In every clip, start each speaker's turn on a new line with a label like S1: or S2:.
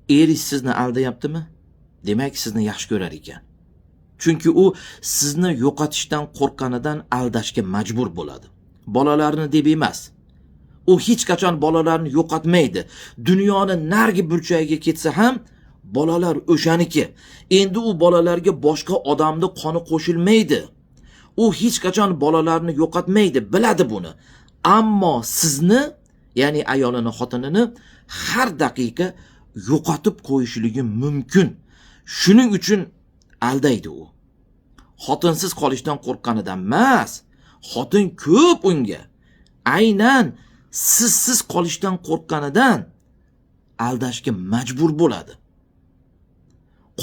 S1: eringiz sizni aldayaptimi? Demak, sizni yaxshi ko'rar ekan. Chunki u sizni yo'qotishdan qo'rqqanidan aldashga majbur bo'ladi. Bolalarni deb emas. U hech qachon bolalarni yo'qotmaydi. Dunyoni nargi burchagiga ketsa ham bolalar o'shaniki. Endi u bolalarga boshqa odamning qoni qo'shilmaydi. U hech qachon bolalarni yo'qotmaydi, biladi buni. Ammo sizni, ya'ni ayolini, xotinini har daqiqa yo'qotib qo'yishligi mumkin. Shuning uchun aldaydi u. Xotinsiz qolishdan qo'rqqanidan emas, xotin ko'p unga. Aynan sizsiz qolishdan qo'rqqanidan aldashga majbur bo'ladi.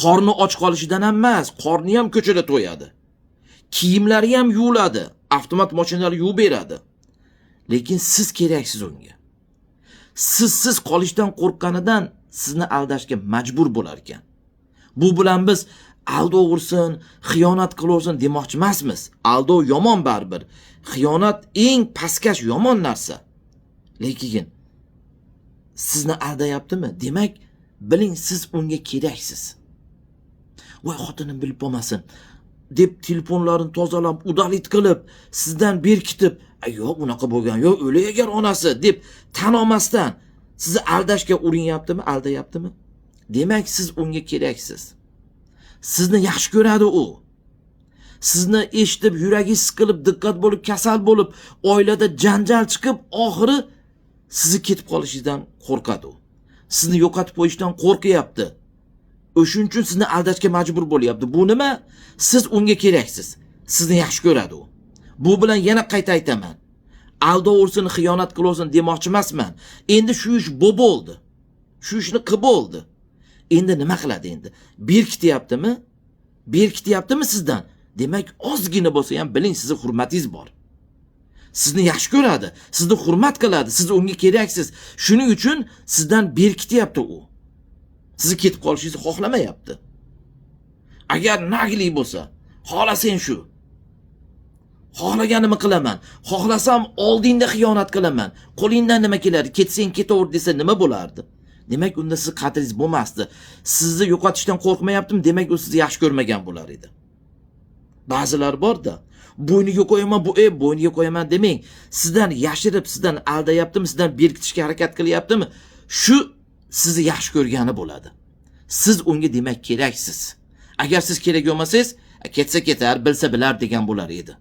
S1: Qorni och qolishidan ham emas, qorni ham ko'chada to'yadi. Kiyimlari ham yuviladi, avtomat mashinalar yuvib beradi. Lekin siz keraksiz unga. Sizsiz qolishdan qo'rqqanidan sizni aldashga majbur bo'lar ekan. Bu bilan biz aldov ursin, xiyonat qilaversin demoqchi emasmiz. Aldov yomon baribir. Xiyonat eng pastkash yomon narsa. Lekin sizni aldayaptimi? Demak, biling siz unga keraksiz. Voy xotinim bilib bo'lmasin deb telefonlarini tozalab, udalik qilib, sizdan berkitib, yo'q unaqa bo'lgan, yo'q o'lay agar onasi deb tan olmasdan sizni aldashga urinyaptimi, aldayaptimi? Demak, siz unga keraksiz. Sizni yaxshi ko'radi u. Sizni eshitib yuragi siqilib, diqqat bo'lib, kasal bo'lib, oilada janjal chiqib, oxiri sizni ketib qolishingizdan qo'rqadi u. Sizni yo'qotib qo'yishdan qo'rqyapti. O'shuning uchun sizni aldashga majbur bo'lyapti. Bu nima? Siz unga keraksiz. Sizni yaxshi ko'radi u. Bu bilan yana qayta aytaman. Aldov ursin, xiyonat qilaversin demoqchi emasman. Endi shu ish bo'ldi. Shu ishni qilib bo'ldi. Endi nima qiladi endi? Berkityaptimi? Berkityaptimi sizdan? Demak, ozgina bo'lsa ham biling, sizning hurmatingiz bor. Sizni yaxshi ko'radi, sizni hurmat qiladi, siz unga keraksiz. Shuning uchun sizdan berkityapti u. Sizni ketib qolishingizni xohlamayapti. Agar naglik bo'lsa, xohlasang shu. Xohlaganimni qilaman. Xohlasam oldingda xiyonat qilaman. Qo'lingdan nima keladi? Ketsang ketaver desa nima bo'lardi? Demak, unda siz qadringiz bo'lmasdi. Sizni yo'qotishdan qo'rqmayaptim, demak u sizni yaxshi ko'rmagan bo'lar edi. Ba'zilar bor-da, bo'yniga qo'yaman, bo'yniga qo'yaman demang. Sizdan yashirib, sizdan aldayaptimi, sizdan berkitishga harakat qilyaptimi? Shu sizni yaxshi ko'rgani bo'ladi. Siz unga demak keraksiz. Agar siz kerak bo'lmasangiz, ketsa ketar, bilsa bilar degan bo'lar edi.